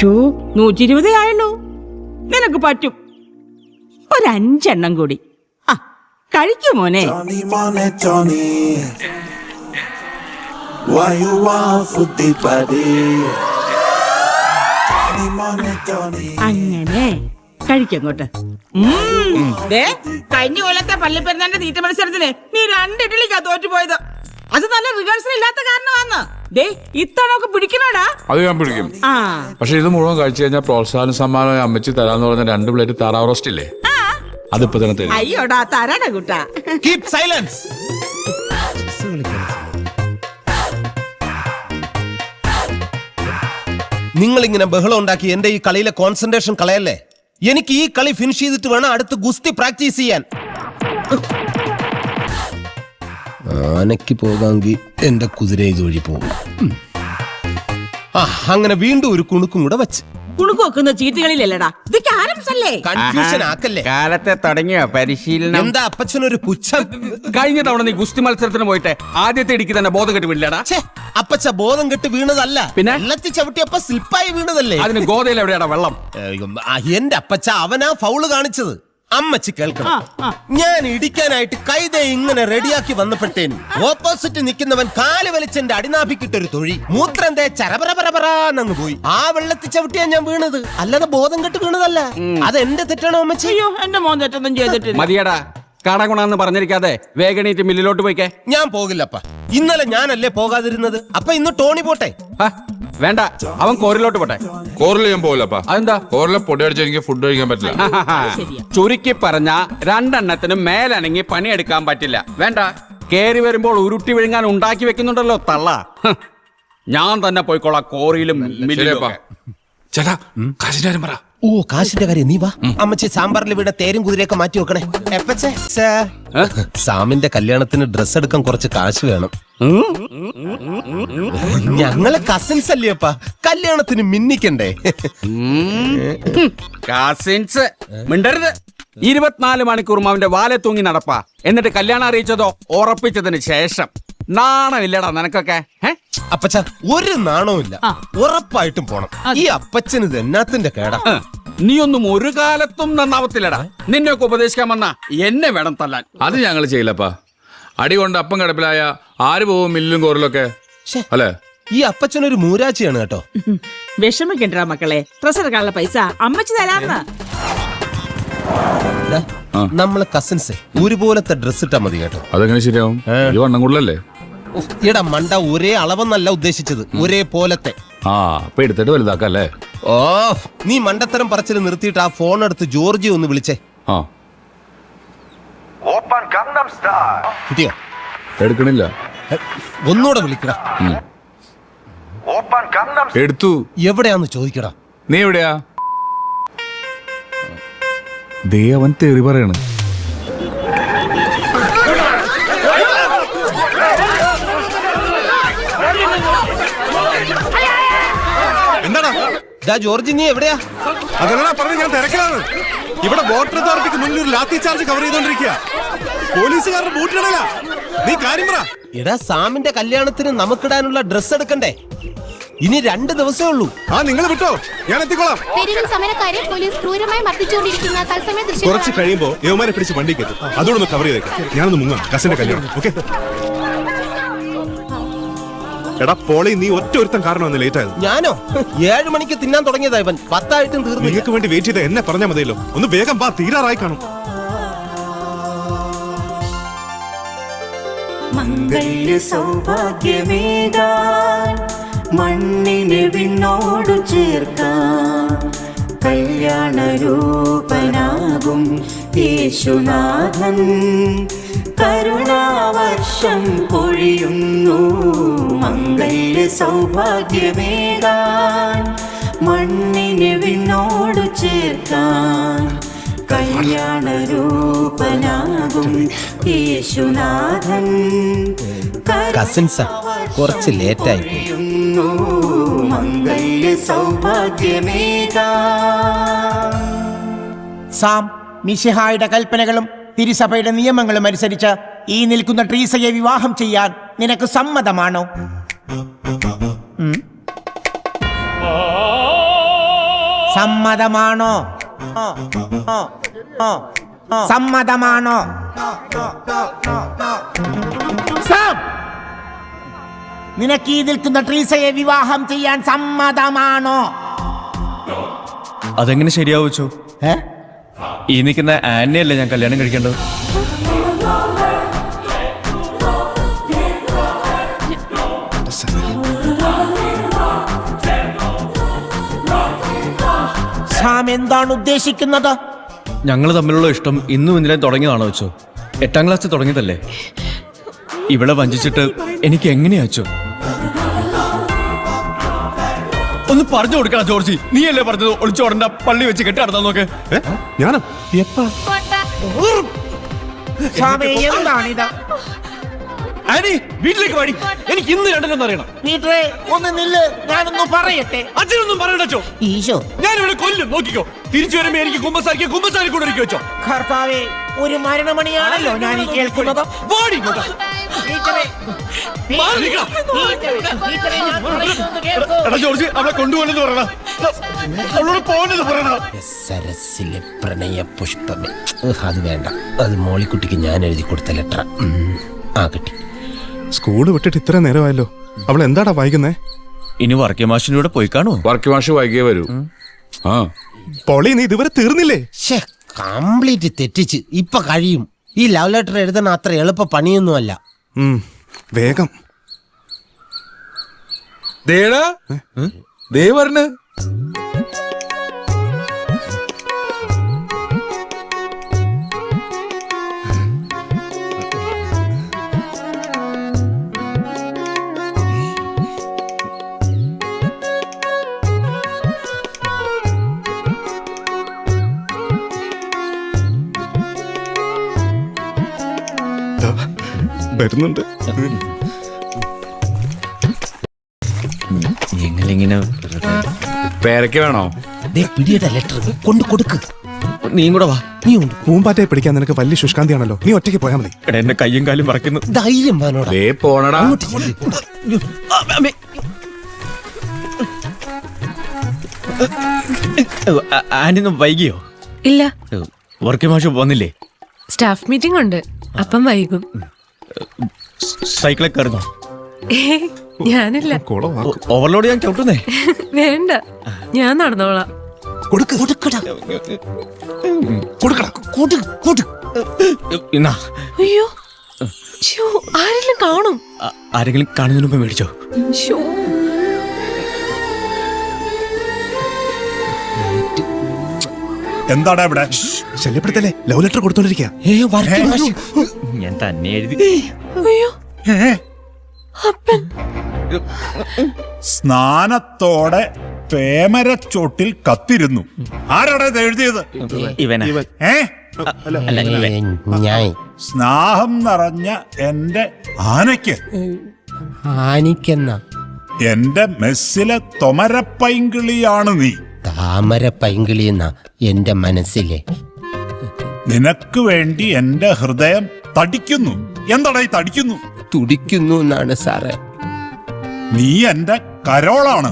120 ആയുള്ളൂ. നിനക്ക് പറ്റും. 5 എണ്ണം കൂടി. ആ കഴിക്കൂ മോനെ. അങ്ങനെ കഴിക്കങ്ങോട്ട്. കഴിഞ്ഞ കൊല്ലത്തെ പള്ളിപ്പെരുന്നാളിന്റെ തീറ്റ മത്സരത്തിന് നീ 2 ഇഡ്ഡലിക്കാ തോറ്റുപോയത്. അത് നല്ല റിഹേഴ്സൽ ഇല്ലാത്ത കാരണമാന്ന്. ഇത്തവണ പിടിക്കണോടാ? അത് ഞാൻ പിടിക്കും. പക്ഷെ ഇത് മുഴുവൻ കഴിച്ചു കഴിഞ്ഞാൽ പ്രോത്സാഹന സമ്മാനം അമ്മച്ചി തരാന്ന് പറഞ്ഞ 2 പ്ലേറ്റ് താറാവ് റോസ്റ്റ് ഇല്ലേ, അതിപ്പോ തന്നെ തരും. അയ്യോടാ തരാടാ കുട്ടാ. Keep silence. നിങ്ങൾ ഇങ്ങനെ ബഹളം ഉണ്ടാക്കി എന്റെ ഈ കളിയിലെ കോൺസെൻട്രേഷൻ കളയല്ലേ. എനിക്ക് ഈ കളി ഫിനിഷ് ചെയ്തിട്ട് വേണം അടുത്ത് ഗുസ്തി പ്രാക്ടീസ് ചെയ്യാൻ. ആനയ്ക്ക് പോകാമെങ്കിൽ എന്റെ കുതിര ഇതുവഴി പോകും. അങ്ങനെ വീണ്ടും ഒരു കുണുക്കും കൂടെ വെച്ച്. കുണുക്ക് വെക്കുന്ന ചീട്ടുകളിലല്ലടാ, ഇത് ക്യാരംസ് അല്ലേ? കൺഫ്യൂഷൻ ആക്കല്ലേ. കാലത്തെ തുടങ്ങിയ പരിശീലനം. എന്താ അപ്പച്ചനൊരു പുച്ഛം? കഴിഞ്ഞ തവണ നീ ഗുസ്തി മത്സരത്തിന് പോയിട്ട് ആദ്യത്തെ ഇടിക്ക് തന്നെ ബോധം കെട്ട് വീണില്ലടാ. അപ്പച്ച ബോധം കെട്ട് വീണതല്ല, പിന്നെ വെള്ളത്തിൽ ചവിട്ടിയപ്പ സ്ലിപ്പായി വീണതല്ലേ. അതിന് ഗോതയിൽ എവിടെയാടാ വെള്ളം? എന്റെ അപ്പച്ച അവനാ ഫൗള് കാണിച്ചത്. അമ്മച്ചി കേൾക്കണം, ഞാൻ ഇടിക്കാനായിട്ട് കൈതേ ഇങ്ങനെ റെഡിയാക്കി വന്നപ്പെട്ടേന് ഓപ്പോസിറ്റ് നിൽക്കുന്നവൻ കാല് വലിച്ചെന്റെ അടിനാഭിക്കിട്ടൊരു തൊഴി മൂത്രം ചരപരപരപരാന്നങ്ങ് പോയി. ആ വെള്ളത്തിൽ ചവിട്ടിയാ ഞാൻ വീണത്, അല്ലാതെ ബോധം കെട്ട് വീണതല്ല. അത് എന്റെ തെറ്റാണോ അമ്മച്ചി? അയ്യോ, എന്റെ മോൻ തെറ്റൊന്നും ചെയ്തിട്ടില്ല. മതിയടാ, കടകുണാന്ന് പറഞ്ഞിരിക്കാതെ വേഗണീറ്റ് മില്ലിലോട്ട് പോയിക്കേ. ഞാൻ പോകില്ലപ്പ. ഇന്നലെ ഞാനല്ലേ പോകാതിരുന്നത്, അപ്പൊ ഇന്ന് ടോണി പോട്ടെ. വേണ്ട, അവൻ കോറിലോട്ട് പോട്ടെ. കോറിൽ ഞാൻ പോകില്ലപ്പാ. അതെന്താ? കോറിലെ പൊടി അടിച്ച് എനിക്ക് ഫുഡ് കഴിക്കാൻ പറ്റില്ല. ചുരുക്കി പറഞ്ഞ 2 എണ്ണത്തിനും മേലനങ്ങി പണിയെടുക്കാൻ പറ്റില്ല. വേണ്ട, കേറി വരുമ്പോൾ ഉരുട്ടി വിഴുങ്ങാൻ ഉണ്ടാക്കി വെക്കുന്നുണ്ടല്ലോ തള്ള. ഞാൻ തന്നെ പോയിക്കോളാം കോറിയിലും മില്ലിലും. ചേട്ടാ, കാശിന്റെ കാര്യം പറ. ഓ, കാശിന്റെ കാര്യം നീ വാ. അമ്മച്ചി സാമ്പാറിൽ ഇവിടെ തേരും കുതിരയൊക്കെ മാറ്റി വെക്കണേ. എപ്പച്ചേ, സാമിന്റെ കല്യാണത്തിന് ഡ്രസ് എടുക്കാൻ കുറച്ച് കാശ് വേണം. ഞങ്ങള് കസിൻസ് അല്ലേ അപ്പ, കല്യാണത്തിന് മിന്നിക്കണ്ടേ? കസിൻസ് മിണ്ടരുത്. 24 മണിക്കൂറും അവന്റെ വാലെ തൂങ്ങി നടപ്പാ. എന്നിട്ട് കല്യാണം അറിയിച്ചതോ ഉറപ്പിച്ചതിന് ശേഷം. നാണമില്ലടാ നിനക്കൊക്കെ? അപ്പച്ച, ഒരു നാണവും ഇല്ല. ഉറപ്പായിട്ടും പോണം. ഈ അപ്പച്ചന് ഇത് എന്നാത്തിന്റെ കേടാ. നീയൊന്നും ഒരു കാലത്തും നന്നാവത്തില്ലടാ. നിന്നെയൊക്കെ ഉപദേശിക്കാൻ വന്ന എന്നെ വേണം തല്ലാൻ. അത് ഞങ്ങൾ ചെയ്യില്ലപ്പാ. അടി കൊണ്ട് അപ്പം കിടപ്പിലായ ആര് പോവും മില്ലും കോറിലൊക്കെ അല്ലേ? ഈ അപ്പച്ചനൊരു മൂരാച്ചിയാണ് കേട്ടോ. വിഷമിക്കണ്ടാ മക്കളെ, ഡ്രസ് എടുക്കാനുള്ള പൈസ അമ്മച്ചി തരാന്ന്. നമ്മളെ കസിൻസ് ഒരുപോലത്തെ ഡ്രസ് ഇട്ടാ മതി കേട്ടോ. അതെങ്ങനെ ശരിയാവും? ഈ വണ്ണം കൂടുതലല്ലേ? ഈടാ മണ്ട, ഒരേ അളവെന്നല്ല ഉദ്ദേശിച്ചത്, ഒരേ പോലത്തെ. അപ്പൊ എടുത്തിട്ട് വലുതാക്കല്ലേ? ഓ, നീ മണ്ടത്തരം പറച്ചിൽ നിർത്തിയിട്ട് ആ ഫോൺ എടുത്ത് ജോർജി ഒന്ന് വിളിച്ചേ. കിട്ടിയോ? എടുക്കണില്ല. ഒന്നുകൂടെ വിളിക്കടാ. എടുത്തു. എവിടെയാന്ന് ചോദിക്കടാ. നീ എവിടെയാ? ദേ അവൻ തെറി പറയണ്. എന്താടാ ജോർജ്, നീ എവിടെയാ? അതെന്നാ പറഞ്ഞു, ഞാൻ തിരക്കിലാണ്. ഇവിടെ വാട്ടർ അതോറിറ്റിക്ക് മുന്നിൽ ഒരു ലാത്തി ചാർജ് കവർ ചെയ്തോണ്ടിരിക്കുക. പോലീസുകാരുടെ ബൂട്ടിടല. നീ കാര്യം പറ. എടാ, സാമിന്റെ കല്യാണത്തിന് നമുക്കിടാനുള്ള ഡ്രസ് എടുക്കണ്ടേ? ഇനി 2 ദിവസമേ ഉള്ളൂ. നിങ്ങൾ വിട്ടോ, ഞാൻ എത്തിക്കോളാം. കുറച്ച് കഴിയുമ്പോ യവമാരെ പിടിച്ച് വണ്ടി കയറ്റും. അതോടൊന്ന് കവർ ചെയ്തേക്കാം. ഞാനൊന്ന് മുങ്ങാം. കസിന്റെ കല്യാണം. ഓക്കെ? എടാ പോളി, നീ ഒറ്റ ഒരുത്തം കാരണമാണ് ലേറ്റ് ആയത്. ഞാനോ? 7 മണിക്ക് തിന്നാൻ തുടങ്ങിയതാ ഇവൻ. 10 ആയിട്ടും തീർന്നു. നിങ്ങൾക്ക് വേണ്ടി വെയിറ്റ് ചെയ്ത എന്നെ പറഞ്ഞാൽ മതിയല്ലോ. ഒന്ന് വേഗം വാ, തീരാറായി കാണും. മംഗല്യ സൗഭാഗ്യമേകാൻ മണ്ണിനെ വിണ്ണോടു ചേർക്കാൻ കല്യാണരൂപനാകും യേശുനാഥൻ കരുണാവർഷം പൊഴിയുന്നു. മംഗല്യ സൗഭാഗ്യമേകാൻ മണ്ണിനെ വിണ്ണോടു ചേർക്കാൻ കല്യാണരൂപനാകും യേശുനാഥൻ കസിൻസ് കുറച്ച് ലേറ്റായി പോയി. മംഗല്യ സൗഭാഗ്യമേകാൻ. സാം, മിശിഹായുടെ കൽപ്പനകളും തിരുസഭയുടെ നിയമങ്ങളും അനുസരിച്ച് ഈ നിൽക്കുന്ന ട്രീസയെ വിവാഹം ചെയ്യാൻ നിനക്ക് സമ്മതമാണോ? സമ്മതമാണോ? സമ്മതമാണോ? സാം, നിനക്ക് ഈ നിൽക്കുന്ന ട്രീസയെ വിവാഹം ചെയ്യാൻ സമ്മതമാണോ? അതെങ്ങനെ ശരിയാവുച്ചോ? ഏ? ഈ നിൽക്കുന്ന ആനയല്ലേ ഞാൻ കല്യാണം കഴിക്കേണ്ടത്? സാം എന്താണ് ഉദ്ദേശിക്കുന്നത്? ഞങ്ങൾ തമ്മിലുള്ള ഇഷ്ടം ഇന്നും ഇന്നലെ തുടങ്ങിയതാണോ വെച്ചോ? 8ാം ക്ലാസ്സിൽ തുടങ്ങിയതല്ലേ? ഇവിടെ വഞ്ചിച്ചിട്ട് എനിക്ക് എങ്ങനെയാ വെച്ചോ? ഒന്ന് പറഞ്ഞു കൊടുക്കണം ജോർജി. നീയല്ലേ പറഞ്ഞത് ഒളിച്ചോടണ്ട, പള്ളി വെച്ച് കെട്ടി നടത്താൻ നോക്ക്. ഞാനോ എപ്പാ? സാമേ, എന്താണിത്? ആനി, വീട്ടിലേക്ക് വാടി. എനിക്ക് ഇന്ന് രണ്ടിനൊന്നും അറിയണം. പീറ്ററെ, ഒന്ന് നില്ല്, ഞാനൊന്ന് പറയട്ടെ. അച്ഛനൊന്നും പറയണ്ടോ? ഈശോ, ഞാനിവിടെ കൊല്ലും, നോക്കിക്കോ. തിരിച്ചു വരുമ്പോ എനിക്ക് കുമ്പസാരി കൂടെ ഒരുക്കി വെച്ചോ. കർത്താവേ, ഒരു മരണമണിയാണല്ലോ ഞാൻ ഈ കേൾക്കുന്നത്. വാടി ഇങ്ങോട്ട്. പീറ്ററെ, മാറി നിൽക്കണം. പീറ്ററെ, ഞാൻ പറയുന്നത് കേൾക്കൂ. എടാ ജോർജ്, അവളെ കൊണ്ടുപോകണമെന്ന് പറയണ, അവളോട് പോകുന്നത് പറയണ. സരസിലെ പ്രണയ പുഷ്പമേ. അത് വേണ്ട, അത് മോളിക്കുട്ടിക്ക് ഞാൻ എഴുതി കൊടുത്ത ലെറ്റർ. ആ കിട്ടി. സ്കൂള് വിട്ടിട്ട് ഇത്ര നേരമായല്ലോ, അവൾ എന്താടാ വായിക്കുന്നേ? ഇനി വർക്കി മാഷിനൂടെ പോയി കാണുമോ? വർക്ക് മാഷ് വൈകിയേ വരൂ. ആ പൊളി, നീ ഇതുവരെ തീർന്നില്ലേ? കംപ്ലീറ്റ് തെറ്റിച്ച് ഇപ്പൊ കഴിയും. ഈ ലവ് ലെറ്റർ എഴുതണ അത്ര എളുപ്പ പണിയൊന്നുമല്ല. വേഗം. ദേടാ, ദേ വരണ്. വരുന്നുണ്ട്. നിങ്ങളിങ്ങനെ പേരയ്ക്ക് വേണോ? പിടിയുടെ ലെറ്റർ കൊണ്ട് കൊടുക്ക്. നീയും കൂടെ വാ. നീ ഉണ്ട്. പൂമ്പാറ്റയെ പിടിക്കാൻ നിനക്ക് വലിയ ശുഷ്കാന്തിയാണല്ലോ, നീ ഒറ്റയ്ക്ക് പോയാൽ മതി. എടാ, എന്റെ കയ്യും കാലും മറക്കുന്നു. ധൈര്യം വേണോടാ. ദേ പോണടാ. ആന്റി വൈകിയോ? ഇല്ല, വർക്കി മാഷ് വന്നില്ലേ? സ്റ്റാഫ് മീറ്റിംഗ് ഉണ്ട്, അപ്പം വൈകും. സൈക്കിളിൽ കയറുന്നോ? ഞാനില്ല. ഓവർലോഡ് ഞാൻ ചവിട്ടുന്നേ. വേണ്ട, ഞാൻ നടന്നോളാം. എന്നാ അയ്യോ, ശ്ശോ, ആരെങ്കിലും കാണും. ആരെങ്കിലും കാണുന്നതിന് മുമ്പ് മേടിച്ചോ. ശ്ശോ. എന്താടാ ഇവിടെ? ശല്യപ്പെടുത്തല്ലേ, ലവ് ലെറ്റർ കൊടുത്തോണ്ടിരിക്കുക. ഞാൻ തന്നെ എഴുതി. അയ്യോ, അപ്പൻ. സ്നാനത്തോടെ പേമരച്ചോട്ടിൽ കത്തിരുന്നു. ആരാടാ ഇത് എഴുതിയത്? ഇവനാ. ഏ? ഞാൻ സ്നേഹം നിറഞ്ഞ എന്റെ ആനയ്ക്ക്, ആനിക്കെന്ന എന്റെ മെസ്സിലെ തൊമരപ്പൈങ്കിളിയാണ് നീ. താമര പൈങ്കിളിയെന്ന എന്റെ മനസ്സിലെ. നിനക്ക് വേണ്ടി എന്റെ ഹൃദയം തടിക്കുന്നു. എന്താടാ ഈ തടിക്കുന്നു? തുടിക്കുന്നു എന്നാണ് സാറേ. നീ എന്റെ കരോളാണ്.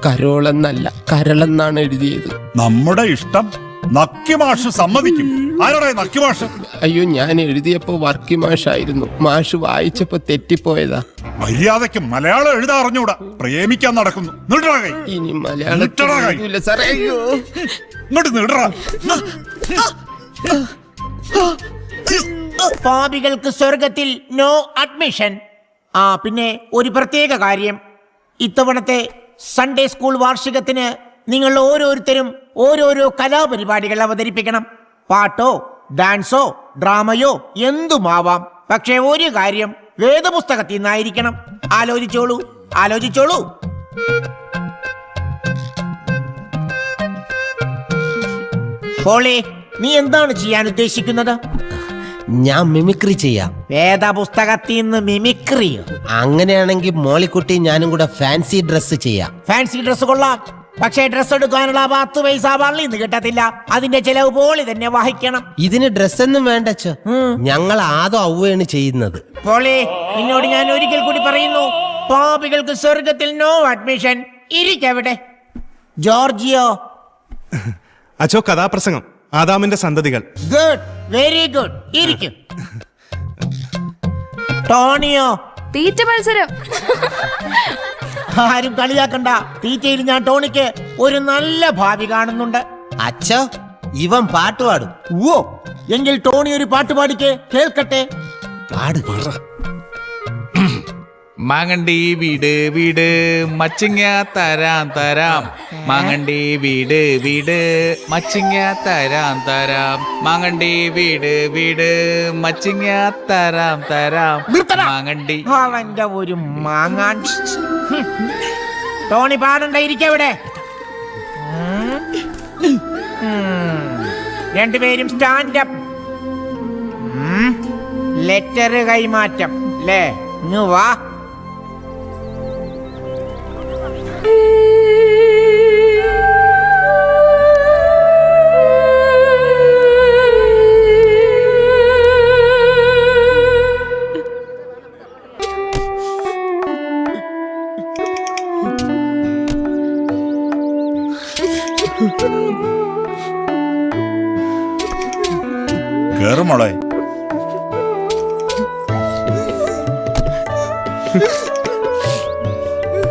കരോളെന്നല്ല, കരളെന്നാണ് എഴുതിയത്. നമ്മുടെ ഇഷ്ടം നക്കിമാഷ് സമ്മതിക്കും. ആരോടെ നക്കിമാഷ്? അയ്യോ, ഞാൻ എഴുതിയപ്പോ വർക്കി മാഷായിരുന്നു. മാഷ് വായിച്ചപ്പോ തെറ്റിപ്പോയതാ. മര്യാദയ്ക്ക് മലയാളം എഴുതാ അറിഞ്ഞൂടാ, പ്രേമിക്കാൻ നടക്കുന്നു. നീട്ടടാ കൈ. ഇനി മലയാളത്തിൽ നീട്ടടാ കൈ. എഴുതൂല സാറേ. അയ്യോ, ഇങ്ങോട്ട് നീട്ടടാ. പാപികൾക്ക് സ്വർഗത്തിൽ നോ അഡ്മിഷൻ. ആ, പിന്നെ ഒരു പ്രത്യേക കാര്യം, ഇത്തവണത്തെ സൺഡേ സ്കൂൾ വാർഷികത്തിന് നിങ്ങൾ ഓരോരുത്തരും ഓരോരോ കലാപരിപാടികൾ അവതരിപ്പിക്കണം. പാട്ടോ ഡാൻസോ ഡ്രാമയോ എന്തുമാവാം. പക്ഷേ ഒരു കാര്യം, വേദപുസ്തകത്തിൽ നിന്നായിരിക്കണം. ആലോചിച്ചോളൂ. പോളി, നീ എന്താണ് ചെയ്യാൻ ഉദ്ദേശിക്കുന്നത്? ഞാൻ മിമിക്രി ചെയ്യാം. വേദപുസ്തകത്തിൽ നിന്ന് മിമിക്രിയോ? അങ്ങനെയാണെങ്കിൽ മോളിക്കുട്ടി ഞാനും കൂടെ ഫാൻസി ഡ്രസ് ചെയ്യാം. ഫാൻസി ഡ്രസ് കൊള്ളാം, പക്ഷേ ഡ്രസ് എടുക്കാനുള്ള 10 പൈസ പള്ളിയിൽ നിന്ന് കിട്ടത്തില്ല. അതിന്റെ ചെലവ് പോളി തന്നെ വഹിക്കണം. ഇതിന് ഡ്രസ്സൊന്നും വേണ്ടച്ചോ, ഞങ്ങൾ ആദോ ഔവയാണ് ചെയ്യുന്നത്. പോളി, നിന്നോട് ഞാൻ ഒരിക്കൽ കൂടി പറയുന്നു, പാപികൾക്ക് സ്വർഗത്തിൽ നോ അഡ്മിഷൻ. ഇരിക്കവിടെ. ജോർജിയോ, അച്ചോ കഥാപ്രസംഗം ആദാമിന്റെ സന്തതികൾ. Good, very good. ഇരിക്കും. ടോണിയോ? തീറ്റ മത്സരം. ആരും കളിയാക്കണ്ട. തീറ്റയിൽ ഞാൻ ടോണിക്ക് ഒരു നല്ല ഭാവി കാണുന്നുണ്ട്. അച്ഛോ ഇവൻ പാട്ട് പാടും. ഓ, എങ്കിൽ ടോണി ഒരു പാട്ട് പാടിക്ക്, കേൾക്കട്ടെ. പാട്. മാങ്ങണ്ടി വീട് വീട് മച്ചിങ്ങ തരാം തരാം. മാങ്ങണ്ടി വീട് വീട് മച്ചിങ്ങ തരാം തരാം. മാങ്ങണ്ടി വീട് വീട് മച്ചിങ്ങ തരാം തരാം. നിർത്തടാ. മാങ്ങണ്ടി. അവന്റെ ഒരു മാങ്ങാൻ. ടോണി പാടണ്ട, ഇരിക്കവിടെ. രണ്ടുപേരും സ്റ്റാൻഡപ്പ്. ലെറ്റർ കൈമാറ്റം അല്ലേ? ഇങ്ങ് വാ. കേറും മോളെ.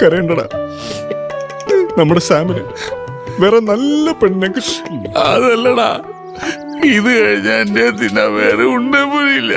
കരയണ്ടടാ, നമ്മുടെ സാമിന് വേറെ നല്ല പെണ്ണെ കിട്ടും. അതല്ലടാ, ഇത് കഴിഞ്ഞ എന്റെ വേറെ ഉണ്ടേ പോലില്ല.